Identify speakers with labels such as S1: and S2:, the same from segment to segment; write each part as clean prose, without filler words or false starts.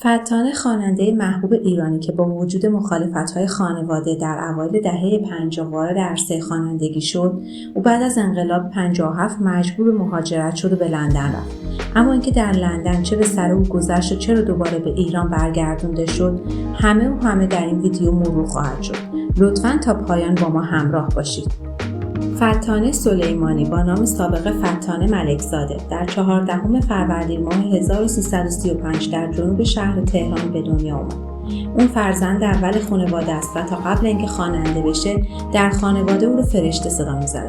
S1: فتانه خواننده محبوب ایرانی که با وجود مخالفت‌های خانواده در اوایل دهه 50 وارد عرصه خوانندگی شد، او بعد از انقلاب 57 مجبور به مهاجرت شد و به لندن رفت. اما اینکه در لندن چه به سر او گذشت و چرا دوباره به ایران برگردونده شد، همه در این ویدیو مرور خواهد شد. لطفاً تا پایان با ما همراه باشید. فتانه سلیمانی با نام سابق فتانه ملکزاده در 14 فروردین ماه 1335 در جنوب شهر تهران به دنیا آمد. اون فرزند اول خانواده است و تا قبل اینکه خواننده بشه در خانواده او رو فرشته صدا می‌زدن.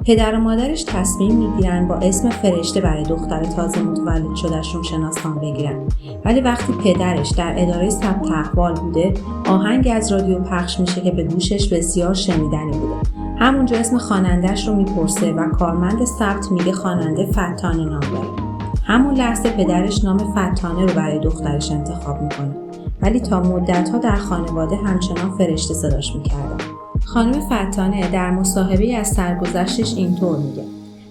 S1: پدر و مادرش تصمیم میگیرن با اسم فرشته برای دختر تازه متولد شدهشون شناسنامه بگیرن. ولی وقتی پدرش در اداره ثبت احوال بوده، آهنگ از رادیو پخش میشه که به گوشش بسیار شنیدنی بوده. همونجا اسم خواننده‌اش رو میپرسه و کارمند ثبت میگه خواننده فتانه نام داره. همون لحظه پدرش نام فتانه رو برای دخترش انتخاب میکنه. ولی تا مدت‌ها در خانواده همچنان فرشته صداش میکردن. خانم فتانه در مصاحبه‌ای از سرگذشتش اینطور میگه: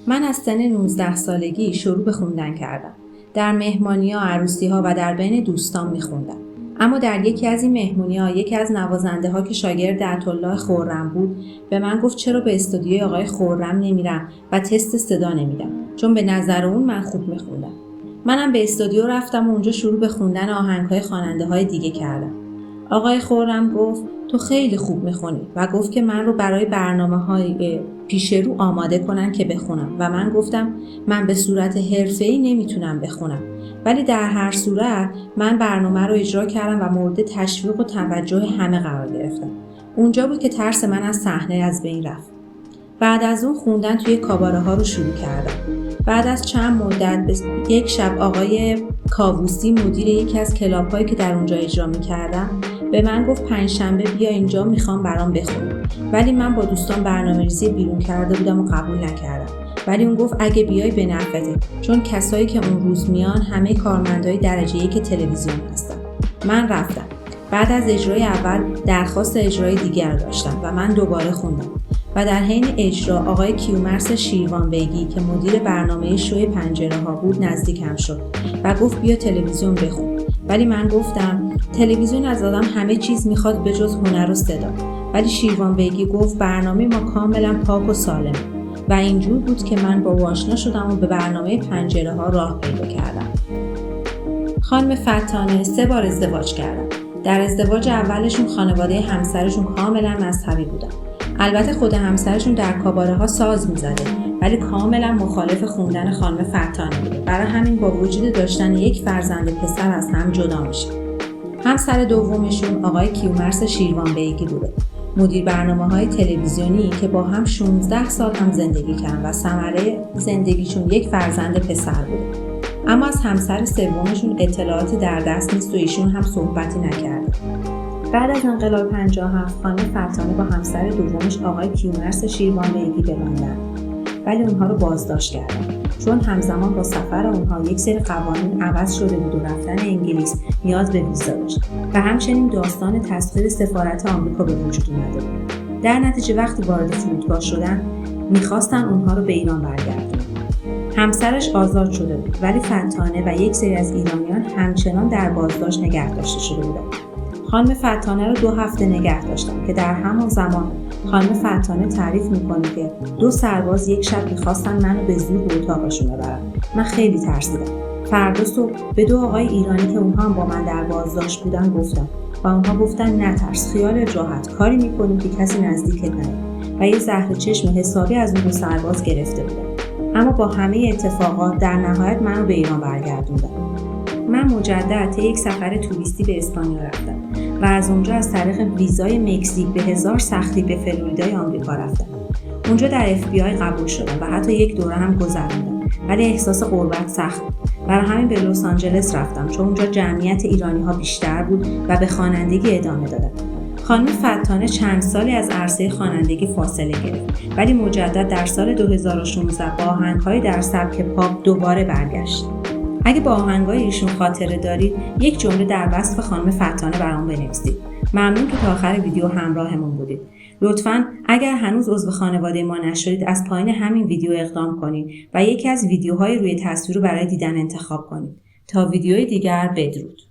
S1: من از سن 19 سالگی شروع به خوندن کردم. در مهمانی‌ها، عروسی‌ها و در بین دوستان میخوندم. اما در یکی از این مهمونی‌ها یکی از نوازنده‌ها که شاگرد عطاالله خرم بود به من گفت چرا به استودیوی آقای خرم نمیرم و تست صدا نمیدم، چون به نظر اون من خوب میخوندم. منم به استودیو رفتم و اونجا شروع به خوندن آهنگ‌های خواننده‌های دیگه کردم. آقای خرم گفت تو خیلی خوب میخونی و گفت که من رو برای برنامه‌های پیش رو آماده کنن که بخونم و من گفتم من به صورت حرفه‌ای نمیتونم بخونم، ولی در هر صورت من برنامه رو اجرا کردم و مورد تشویق و توجه همه قرار گرفتم. اونجا بود که ترس من از صحنه از بین رفت. بعد از اون خوندن توی کاباره ها رو شروع کردم. بعد از چند مدت یک شب آقای کاووسی مدیر یکی از کلاب‌هایی که در اونجا اجرا می‌کردم به من گفت پنجشنبه بیا اینجا میخوام برام بخونی. ولی من با دوستان برنامه‌ریزی بیرون کرده بودم و قبول نکردم. ولی اون گفت اگه بیای به نفعته، چون کسایی که اون روز میان همه کارمندای درجه 1 تلویزیون هستن. من رفتم. بعد از اجرای اول درخواست اجرای دیگر داشتم و من دوباره خوندم. و در حین اجرا آقای کیومرث شیروانبیگی که مدیر برنامه شوی پنجره ها بود نزدیکم شد و گفت بیا تلویزیون بخون. ولی من گفتم تلویزیون از آدم همه چیز میخواد به جز هنر و صدا. ولی شیروانبیگی گفت برنامه ما کاملا پاک و سالم. و اینجور بود که من با او آشنا شدم و به برنامه پنجره ها راه پیدا کردم. خانم فتانه 3 بار ازدواج کردن. در ازدواج اولشون خانواده همسرشون کاملا مذهبی بودن. البته خود همسرشون در کاباره ها ساز میزده ولی کاملا مخالف خوندن خانم فتانه بوده. برای همین با وجود داشتن یک فرزند پسر از هم جدا میشه. همسر دومشون آقای کیومرث شیروانبیگی بوده، مدیر برنامه‌های تلویزیونی که با هم 16 سال هم زندگی کردن و ثمره زندگیشون یک فرزند پسر بوده. اما از همسر سومشون اطلاعاتی در دست نیست و ایشون هم صحبتی نکرده. بعد از انقلاب 57 خانم فتانه با همسر دومش آقای کیومرث شیروانبیگی بماندن، ولی اونها رو بازداشت کردن چون همزمان با سفر اونها یک سری قوانین عوض شده بود و رفتن انگلیس نیاز به ویزا داشت و همچنین داستان تسخیر سفارت آمریکا به وجود اومده بود. در نتیجه وقتی وارد فرودگاه شدن میخواستن اونها رو به ایران برگردونن. همسرش آزاد شده بود ولی فتانه و یک سری از ایرانیان همچنان در بازداشت نگه داشته شده بودند. خانم فتانه رو 2 هفته نگه داشتم که در همان زمان خانم فتانه تعریف میکنه که 2 سرباز یک شب میخواستن منو به زور به اتاقشون ببرن. من خیلی ترسیدم. فردا صبح به 2 آقای ایرانی که اونها هم با من در بازداشت بودن گفتم و اونها گفتن نترس، خیال راحت، کاری میکنیم که کسی نزدیکت نیاد و یه زهر چشم حسابی از اون 2 سرباز گرفته بودن. اما با همه اتفاقات در نهایت منو به ایران برگردوندن. من مجدد یک سفر توریستی به اسپانیا رفتم و از اونجا از طریق ویزای مکزیک به 1000 سختی به فلوریدای آمریکا رفتم. اونجا در FBI قبول شدم و حتی یک دوره هم گذروندم، ولی احساس غربت سخت بود. برای همین به لس آنجلس رفتم چون اونجا جمعیت ایرانی‌ها بیشتر بود و به خوانندگی ادامه دادم. خانم فتانه چند سالی از عرصه خوانندگی فاصله گرفت ولی مجدد در سال 2016 با آهنگ‌های در سبک پاپ دوباره برگشت. اگه با آهنگای ایشون خاطره دارید یک جمله در وصف خانم فتانه برام بنویسید. ممنون که تا آخر ویدیو همراهمون بودید. لطفاً اگر هنوز عضو خانواده ما نشدید از پایین همین ویدیو اقدام کنید و یکی از ویدیوهای روی تصویر رو برای دیدن انتخاب کنید. تا ویدیوی دیگر بدرود.